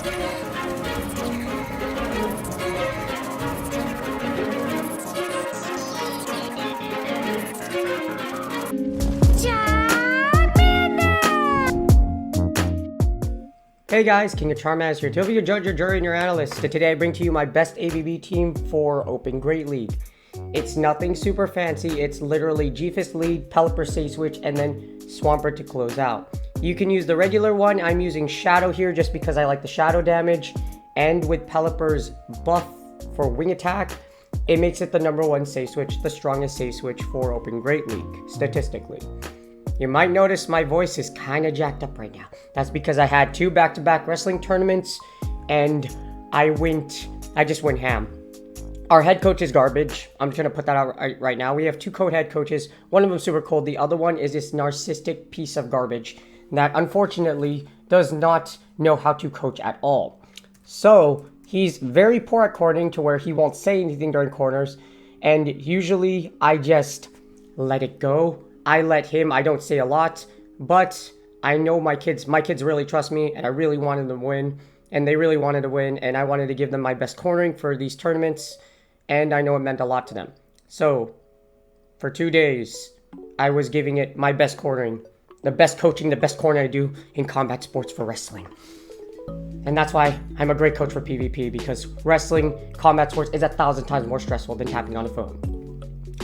Hey guys, King of Charmander here. To be your judge, your jury, and your analyst. Today I bring to you my best ABB team for Open Great League. It's nothing super fancy. It's literally G-Fist lead, Pelipper Safe Switch, and then Swampert to close out. You can use the regular one. I'm using Shadow here just because I like the Shadow damage. And with Pelipper's buff for wing attack, it makes it the #1 Safe Switch, the strongest Safe Switch for Open Great League, statistically. You might notice my voice is kind of jacked up right now. That's because I had 2 back-to-back wrestling tournaments and I just went ham. Our head coach is garbage. I'm just going to put that out right now. We have 2 co-head coaches. One of them super cold. The other one is this narcissistic piece of garbage that unfortunately does not know how to coach at all. So he's very poor at cornering to where he won't say anything during corners. And usually I just let it go. I let him, I don't say a lot, but I know my kids really trust me, and I really wanted them to win, and they really wanted to win, and I wanted to give them my best cornering for these tournaments, and I know it meant a lot to them. So, for 2 days, I was giving it my best cornering, the best coaching, the best cornering I do in combat sports for wrestling. And that's why I'm a great coach for PvP, because wrestling, combat sports is 1,000 times more stressful than tapping on a phone.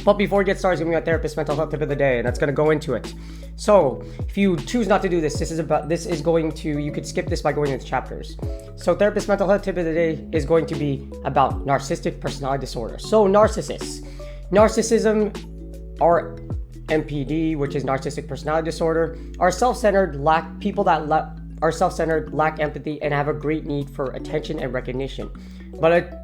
But before we get started, give me my therapist mental health tip of the day, and that's going to go into it. So, if you choose not to do this, you could skip this by going into chapters. So, therapist mental health tip of the day is going to be about narcissistic personality disorder. So, narcissists. Narcissism, or NPD, which is narcissistic personality disorder, are self-centered, lack empathy, and have a great need for attention and recognition. But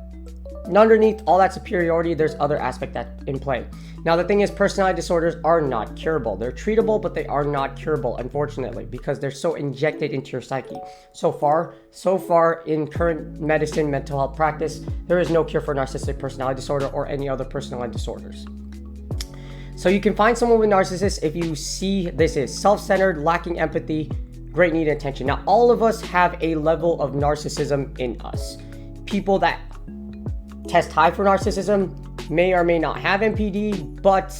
underneath all that superiority, there's other aspects that in play. Now, the thing is, personality disorders are not curable. They're treatable, but they are not curable, unfortunately, because they're so injected into your psyche. So far in current medicine, mental health practice, there is no cure for narcissistic personality disorder or any other personality disorders. So you can find someone with narcissist if you see this is self-centered, lacking empathy, great need of attention. Now, all of us have a level of narcissism in us. People that test high for narcissism may or may not have NPD, but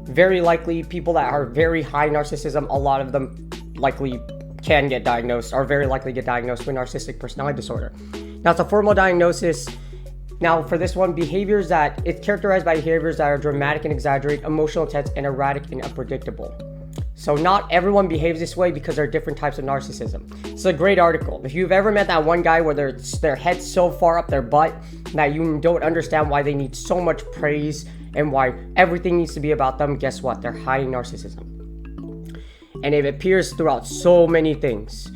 very likely people that are very high narcissism, a lot of them likely can get diagnosed, or very likely get diagnosed with narcissistic personality disorder. Now, it's a formal diagnosis. Now, for this one, it's characterized by behaviors that are dramatic and exaggerated, emotional, intense, and erratic and unpredictable. So not everyone behaves this way because there are different types of narcissism. It's a great article. If you've ever met that one guy where their head's so far up their butt that you don't understand why they need so much praise and why everything needs to be about them, guess what? They're high in narcissism. And it appears throughout so many things.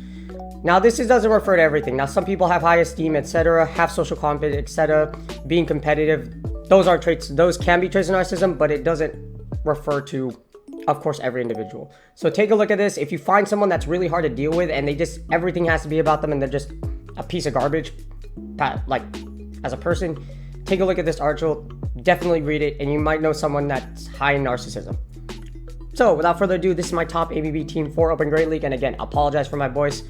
Now, this doesn't refer to everything. Now, some people have high esteem, etc., have social confidence, etc., being competitive. Those are traits. Those can be traits of narcissism, but it doesn't refer to, of course, every individual. So take a look at this. If you find someone that's really hard to deal with and everything has to be about them and they're just a piece of garbage, like as a person, take a look at this article. Definitely read it, and you might know someone that's high in narcissism. So without further ado, this is my top ABB team for Open Great League. And again, I apologize for my voice.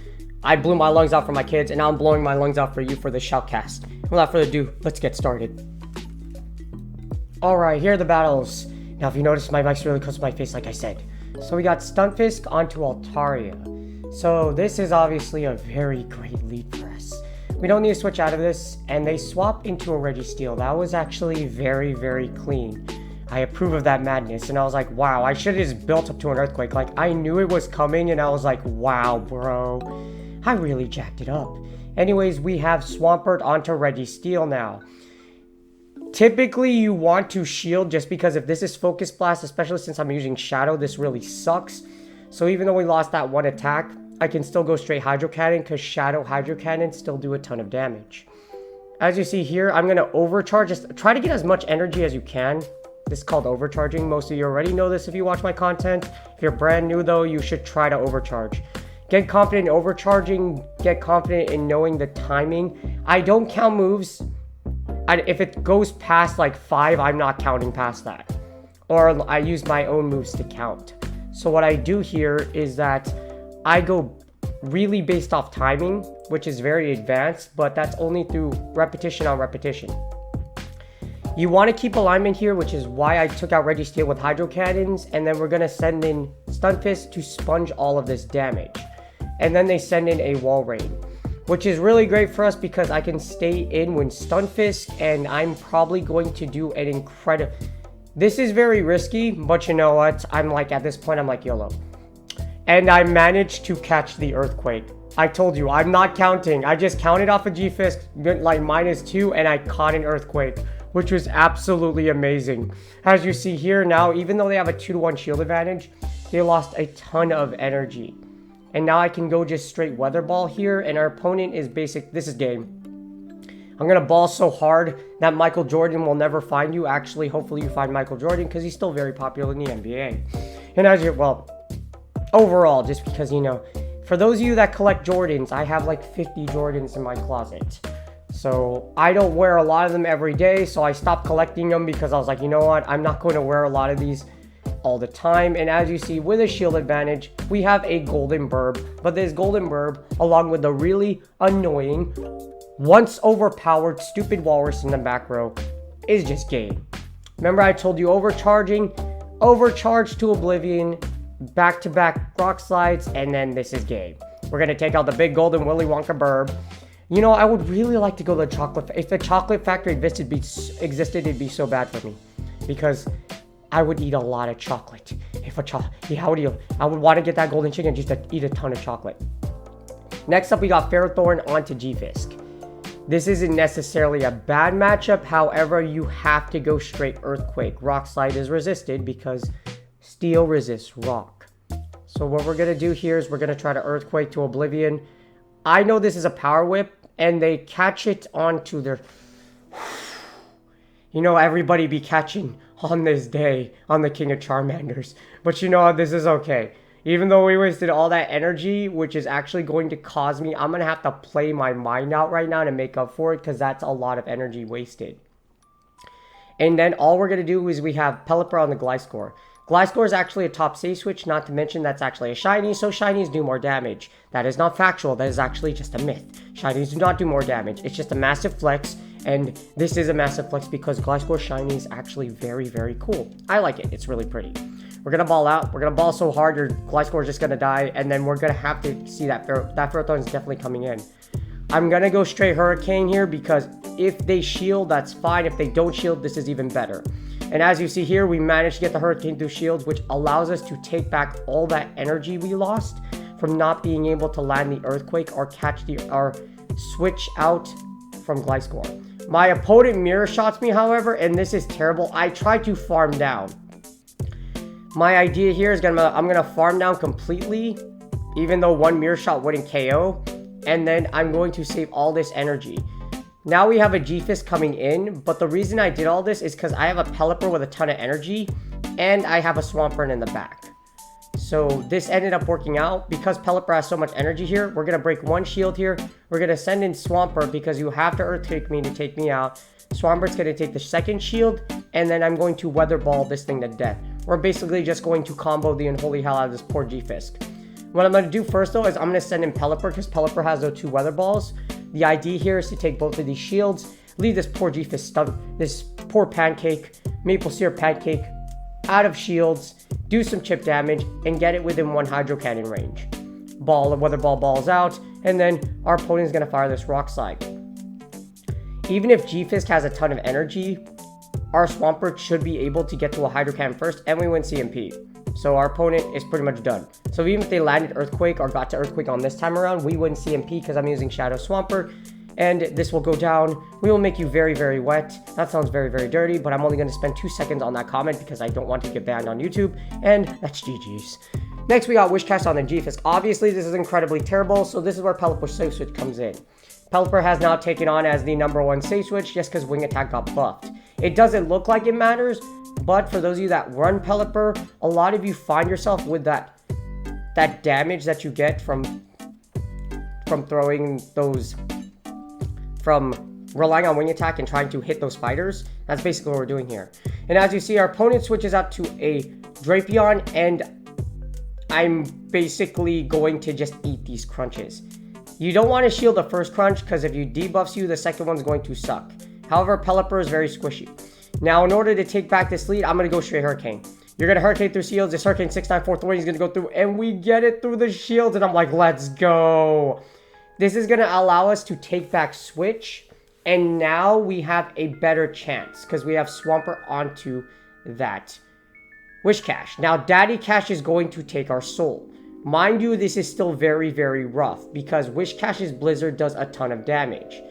I blew my lungs out for my kids, and now I'm blowing my lungs out for you for the shoutcast. Without further ado, let's get started. Alright, here are the battles. Now, if you notice, my mic's really close to my face, like I said. So we got Stunfisk onto Altaria. So this is obviously a very great lead for us. We don't need to switch out of this, and they swap into a Registeel. That was actually very, very clean. I approve of that madness, and I was like, wow, I should have just built up to an Earthquake. Like, I knew it was coming, and I was like, wow, bro. I really jacked it up. Anyways, we have Swampert onto Registeel now. Typically, you want to shield just because if this is Focus Blast, especially since I'm using Shadow, this really sucks. So even though we lost that one attack, I can still go straight Hydro Cannon because Shadow Hydro Cannon still do a ton of damage. As you see here, I'm going to overcharge. Just try to get as much energy as you can. This is called overcharging. Most of you already know this if you watch my content. If you're brand new though, you should try to overcharge. Get confident in overcharging. Get confident in knowing the timing. I don't count moves. If it goes past like 5, I'm not counting past that. Or I use my own moves to count. So what I do here is that I go really based off timing, which is very advanced, but that's only through repetition on repetition. You want to keep alignment here, which is why I took out Registeel with Hydro Cannons, and then we're going to send in Stunfisk to sponge all of this damage. And then they send in a Wall Rain, which is really great for us because I can stay in when Stunfisk, and I'm probably going to do an incredible... This is very risky, but you know what? I'm like, at this point, I'm like, YOLO. And I managed to catch the Earthquake. I told you, I'm not counting. I just counted off a G-Fisk, like -2, and I caught an Earthquake, which was absolutely amazing. As you see here now, even though they have a 2-to-1 shield advantage, they lost a ton of energy. And now I can go just straight Weather Ball here, and our opponent is basic. This is game. I'm going to ball so hard that Michael Jordan will never find you. Actually, hopefully you find Michael Jordan because he's still very popular in the NBA. And as you, well, overall, just because, you know, for those of you that collect Jordans, I have like 50 Jordans in my closet. So I don't wear a lot of them every day, so I stopped collecting them because I was like, you know what, I'm not going to wear a lot of these all the time. And as you see, with a shield advantage, we have a Golden Burb, but this Golden Burb, along with the really annoying, once overpowered stupid Walrus in the back row, is just game. Remember I told you overcharging, overcharge to Oblivion, back-to-back Rock Slides, and then this is game. We're going to take out the big Golden Willy Wonka Burb. You know, I would really like to go to the chocolate... If the chocolate factory existed, it'd be so bad for me. Because I would eat a lot of chocolate. If a chocolate... Yeah, I would want to get that golden chicken just to eat a ton of chocolate. Next up, we got Ferrothorn onto G-Fisk. This isn't necessarily a bad matchup. However, you have to go straight Earthquake. Rock Slide is resisted because Steel resists Rock. So what we're going to do here is we're going to try to Earthquake to Oblivion. I know this is a Power Whip, and they catch it onto their... You know, everybody be catching on this day on the King of Charmanders. But you know, this is okay. Even though we wasted all that energy, which is actually going to cause me... I'm going to have to play my mind out right now to make up for it, because that's a lot of energy wasted. And then all we're going to do is we have Pelipper on the Gliscor. Gliscor is actually a top save switch, not to mention that's actually a shiny, so shinies do more damage. That is not factual, that is actually just a myth. Shinies do not do more damage, it's just a massive flex, and this is a massive flex because Gliscor shiny is actually very, very cool. I like it, it's really pretty. We're going to ball out, we're going to ball so hard your Gliscor is just going to die, and then we're going to have to see that Ferrothorn is definitely coming in. I'm going to go straight Hurricane here because if they shield, that's fine. If they don't shield, this is even better. And as you see here, we managed to get the Hurricane through shields, which allows us to take back all that energy we lost from not being able to land the Earthquake or catch or switch out from Gliscor. My opponent mirror shots me, however, and this is terrible. I tried to farm down. My idea here is I'm gonna farm down completely, even though one mirror shot wouldn't KO, and then I'm going to save all this energy. Now we have a G-Fisk coming in, but the reason I did all this is because I have a Pelipper with a ton of energy, and I have a Swampert in the back. So this ended up working out. Because Pelipper has so much energy here, we're going to break one shield here. We're going to send in Swampert because you have to Earthquake me to take me out. Swampert's going to take the second shield, and then I'm going to Weather Ball this thing to death. We're basically just going to combo the unholy hell out of this poor G-Fisk. What I'm going to do first, though, is I'm going to send in Pelipper because Pelipper has those 2 Weather Balls. The idea here is to take both of these shields, leave this poor G-Fisk this poor pancake, maple syrup pancake, out of shields, do some chip damage, and get it within 1 Hydro Cannon range. Weather Ball balls out, and then our opponent is going to fire this Rock Slide. Even if G-Fisk has a ton of energy, our Swampert should be able to get to a Hydro Cannon first, and we win CMP. So our opponent is pretty much done. So even if they landed Earthquake or got to Earthquake on this time around, we win CMP because I'm using Shadow Swampert. And this will go down. We will make you very, very wet. That sounds very, very dirty, but I'm only going to spend 2 seconds on that comment because I don't want to get banned on YouTube. And that's GG's. Next, we got Whiscash on the G-Fisk. Obviously, this is incredibly terrible, so this is where Pelipper Safe Switch comes in. Pelipper has now taken on as the #1 Safe Switch just because Wing Attack got buffed. It doesn't look like it matters, but for those of you that run Pelipper, a lot of you find yourself with that damage that you get from throwing those, from relying on Wing Attack and trying to hit those spiders. That's basically what we're doing here. And as you see, our opponent switches out to a Drapion and I'm basically going to just eat these crunches. You don't want to shield the first crunch because if you debuffs you, the second one's going to suck. However, Pelipper is very squishy. Now, in order to take back this lead, I'm going to go straight Hurricane. You're going to Hurricane through shields. This Hurricane 6943 is going to go through, and we get it through the shields. And I'm like, let's go. This is going to allow us to take back Switch. And now we have a better chance because we have Swampert onto that Whiscash. Now, Daddy Cash is going to take our soul. Mind you, this is still very, very rough because Whiscash's Blizzard does a ton of damage.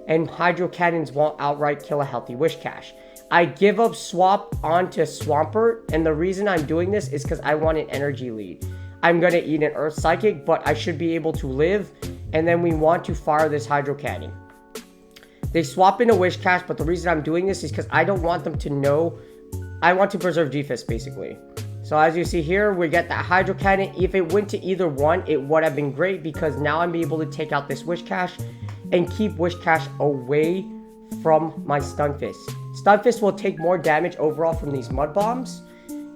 And Hydro Cannons won't outright kill a healthy Whiscash. I give up Swap onto Swampert, and the reason I'm doing this is because I want an energy lead. I'm going to eat an Earth Psychic, but I should be able to live, and then we want to fire this Hydro Cannon. They swap into Whiscash, but the reason I'm doing this is because I don't want them to know. I want to preserve G-Fist, basically. So as you see here, we get that Hydro Cannon. If it went to either one, it would have been great because now I'm able to take out this Whiscash and keep Whiscash away from my Stunfisk. Stunfisk will take more damage overall from these Mud Bombs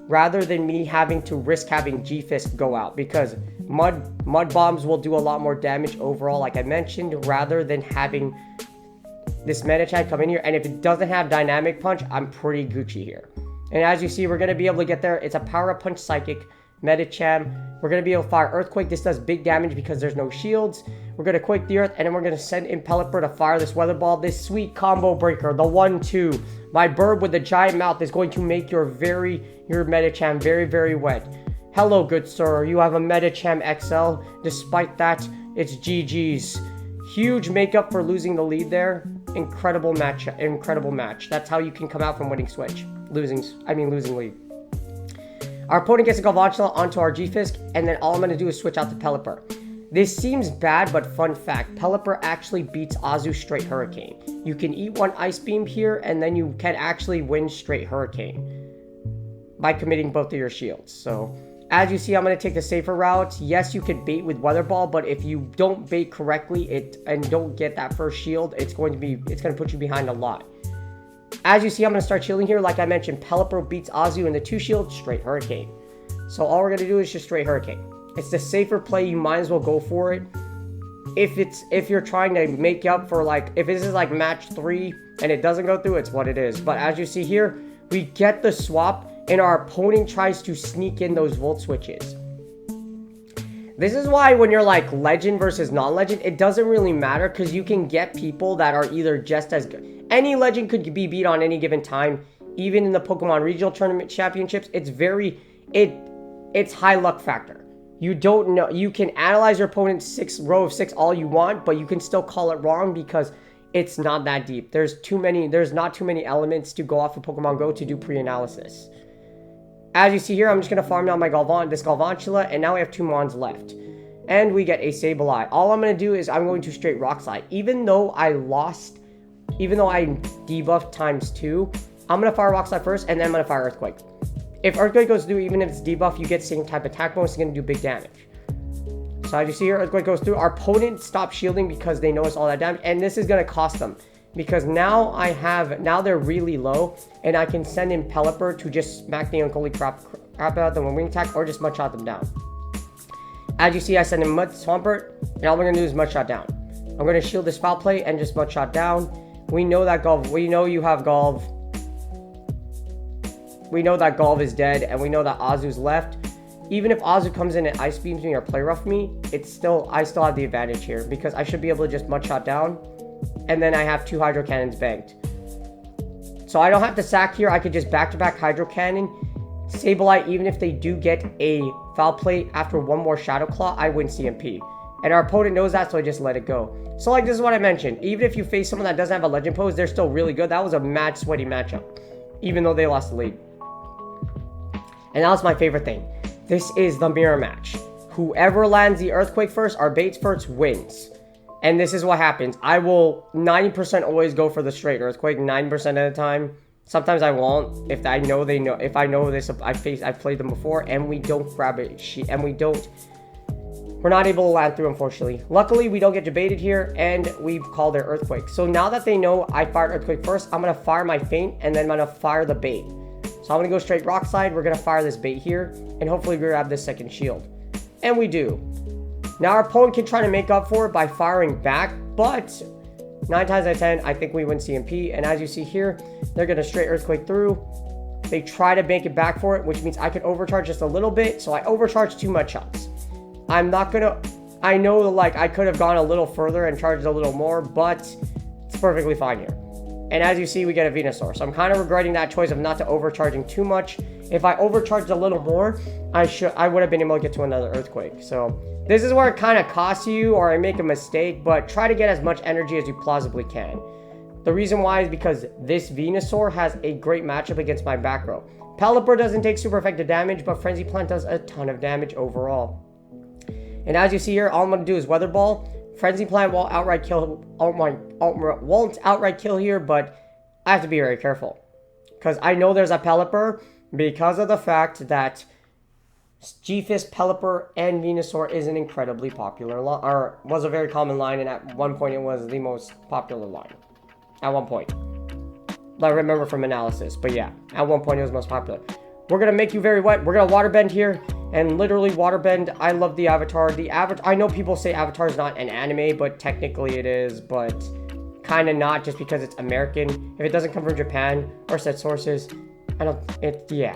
rather than me having to risk having G-Fist go out because Mud Bombs will do a lot more damage overall, like I mentioned, rather than having this Medicham come in here. And if it doesn't have Dynamic Punch, I'm pretty Gucci here. And as you see, we're going to be able to get there. It's a Power Up Punch Psychic, Medicham. We're going to be able to fire Earthquake. This does big damage because there's no shields. We're going to Quake the Earth, and then we're going to send in Pelipper to fire this Weather Ball. This sweet combo breaker, the 1-2. My bird with the giant mouth is going to make your Medicham very, very wet. Hello, good sir. You have a Medicham XL. Despite that, it's GG's. Huge makeup for losing the lead there. Incredible match. Incredible match. That's how you can come out from winning Switch. Losing lead. Our opponent gets a Galvantula onto our G-Fisk, and then all I'm going to do is switch out to Pelipper. This seems bad, but fun fact, Pelipper actually beats Azu straight Hurricane. You can eat one Ice Beam here, and then you can actually win straight Hurricane by committing both of your shields. So, as you see, I'm going to take the safer route. Yes, you could bait with Weather Ball, but if you don't bait correctly and don't get that first shield, it's going to put you behind a lot. As you see, I'm going to start shielding here. Like I mentioned, Pelipper beats Azu in the 2 shields, straight Hurricane. So all we're going to do is just straight Hurricane. It's the safer play. You might as well go for it. If you're trying to make up for, like, if this is like match 3 and it doesn't go through, it's what it is. But as you see here, we get the swap and our opponent tries to sneak in those Volt Switches. This is why when you're like legend versus non-legend, it doesn't really matter because you can get people that are either just as good. Any legend could be beat on any given time. Even in the Pokemon Regional Tournament Championships, it's high luck factor. You don't know. You can analyze your opponent's row of 6 all you want, but you can still call it wrong because it's not that deep. There's not too many elements to go off of Pokemon Go to do pre-analysis. As you see here, I'm just going to farm down my this Galvantula, and now we have 2 Mons left. And we get a Sableye. All I'm going to do is I'm going to straight Rock Slide. Even though I debuffed ×2, I'm going to fire Rock Slide first, and then I'm going to fire Earthquake. If Earthquake goes through, even if it's debuff, you get the same type of attack bonus, it's going to do big damage. So as you see here, Earthquake goes through. Our opponent stops shielding because they notice all that damage, and this is going to cost them. Because now they're really low, and I can send in Pelipper to just smack the unholy crap out them with Wing Attack, or just Mudshot them down. As you see, I send in Swampert, and all we're going to do is Mudshot down. I'm going to shield this Foul Play and just Mudshot down. We know that Galv, we know you have Galv. We know that Galv is dead, and we know that Azu's left. Even if Azu comes in and Ice Beams me or Play Rough me, I still have the advantage here, because I should be able to just Mudshot down. And then I have 2 Hydro Cannons banked. So I don't have to sack here. I could just back-to-back Hydro Cannon. Sableye, even if they do get a Foul Play after 1 more Shadow Claw, I win CMP. And our opponent knows that, so I just let it go. So like this is what I mentioned. Even if you face someone that doesn't have a Legend Pose, they're still really good. That was a mad sweaty matchup. Even though they lost the lead. And that was my favorite thing. This is the mirror match. Whoever lands the Earthquake first, or baits first, wins. And this is what happens. I will 90% always go for the straight Earthquake 9% of the time. Sometimes I won't. If I know this, I've played them before, and we don't grab it. We're not able to land through, unfortunately. Luckily, we don't get debated here, and we call their Earthquake. So now that they know I fired Earthquake first, I'm going to fire my Feint, and then I'm going to fire the bait. So I'm going to go straight Rock Slide. We're going to fire this bait here, and hopefully grab this second shield. And we do. Now our opponent can try to make up for it by firing back, but 9 times out of 10, I think we win CMP. And as you see here, they're going to straight Earthquake through. They try to make it back for it, which means I could overcharge just a little bit. So I overcharged 2 mud shots. I'm not going to... I know, like, I could have gone a little further and charged a little more, but it's perfectly fine here. And as you see, we get a Venusaur. So I'm kind of regretting that choice of not to overcharging too much. If I overcharged a little more, I would have been able to get to another Earthquake. So this is where it kind of costs you, or I make a mistake, but try to get as much energy as you plausibly can. The reason why is because this Venusaur has a great matchup against my back row. Pelipper doesn't take super effective damage, but Frenzy Plant does a ton of damage overall. And as you see here, all I'm going to do is Weather Ball. Frenzy Plant won't outright kill. Won't outright kill here, but I have to be very careful because I know there's a Pelipper because of the fact that G-Fist, Pelipper, and Venusaur is an incredibly popular line, or was a very common line, and at one point it was the most popular line. At one point, I remember from analysis, but yeah, at one point it was most popular. We're gonna make you very wet. We're gonna water bend here. And literally waterbend, I love the Avatar. I know people say Avatar is not an anime, but technically it is, but kind of not just because it's American. If it doesn't come from Japan or said sources, yeah.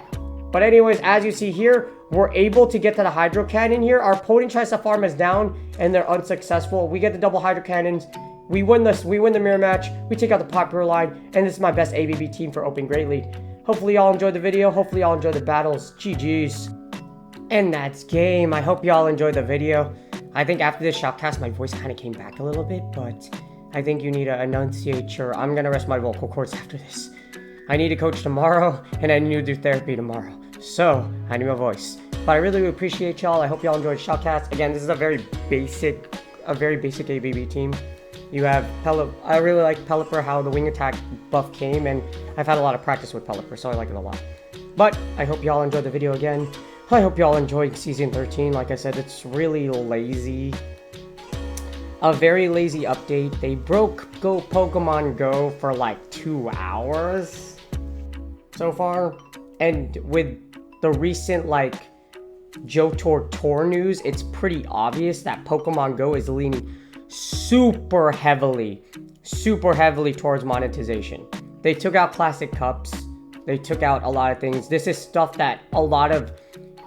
But anyways, as you see here, we're able to get to the Hydro Cannon here. Our opponent tries to farm us down, and they're unsuccessful. We get the double Hydro Cannons. We win this. We win the mirror match. We take out the popular line, and this is my best ABB team for opening Great League. Hopefully y'all enjoyed the video. Hopefully y'all enjoyed the battles. GG's. And that's game. I hope y'all enjoyed the video. I think after this shoutcast, my voice kind of came back a little bit, but I think you need to enunciate your... I'm going to rest my vocal cords after this. I need to coach tomorrow, and I need to do therapy tomorrow. So, I need my voice. But I really appreciate y'all. I hope y'all enjoyed shoutcast. Again, this is a very basic ABB team. You have Pelipper. I really like Pelipper, how the wing attack buff came, and I've had a lot of practice with Pelipper, so I like it a lot. But I hope y'all enjoyed the video again. I hope y'all enjoyed Season 13. Like I said, it's really lazy. A very lazy update. They broke Pokemon Go for like 2 hours so far. And with the recent like Johto Tour news, it's pretty obvious that Pokemon Go is leaning super heavily towards monetization. They took out Classic Cups. They took out a lot of things. This is stuff that a lot of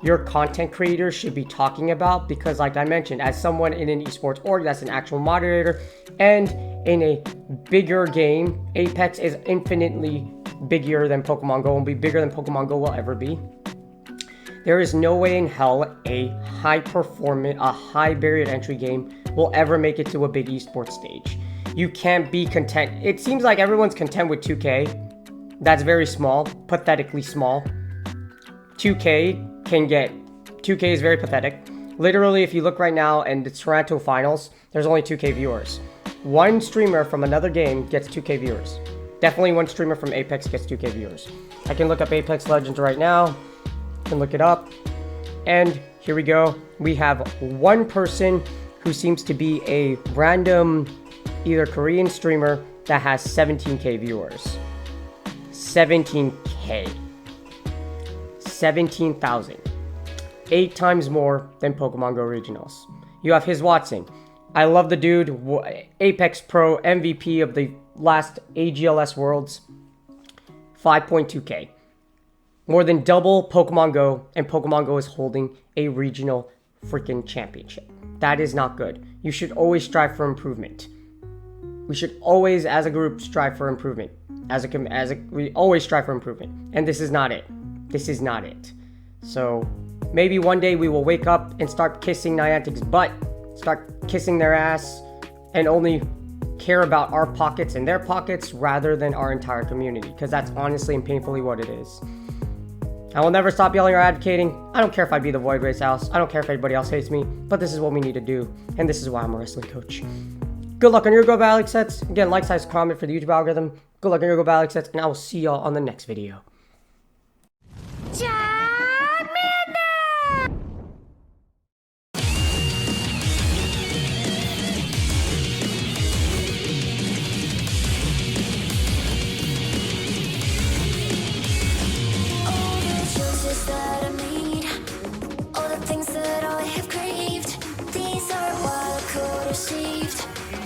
your content creators should be talking about because, like I mentioned, as someone in an esports org that's an actual moderator and in a bigger game, Apex is infinitely bigger than Pokemon Go and be bigger than Pokemon Go will ever be. There is no way in hell a high barrier to entry game will ever make it to a big esports stage. You can't be content. It seems like everyone's content with 2K. That's very small, pathetically small. 2K is very pathetic. Literally, if you look right now in the Toronto finals, there's only 2K viewers. One streamer from another game gets 2K viewers. Definitely one streamer from Apex gets 2K viewers. I can look up Apex Legends right now. I can look it up. And here we go. We have one person who seems to be a random, either Korean streamer that has 17K viewers. 17K. 17,000. 8 times more than Pokemon Go Regionals. You have his Watson. I love the dude. Apex Pro MVP of the last AGLS Worlds. 5.2K. More than double Pokemon Go, and Pokemon Go is holding a regional freaking championship. That is not good. You should always strive for improvement. We should always, as a group, strive for improvement. We always strive for improvement. And this is not it. This is not it. So maybe one day we will wake up and start kissing Niantic's butt, start kissing their ass, and only care about our pockets and their pockets rather than our entire community. Because that's honestly and painfully what it is. I will never stop yelling or advocating. I don't care if I be the Void Race House. I don't care if anybody else hates me. But this is what we need to do. And this is why I'm a wrestling coach. Good luck on your Go Battle sets. Again, like, size, comment for the YouTube algorithm. Good luck on your Go Battle sets. And I will see y'all on the next video. That I made, all the things that I have created. These are what I could received.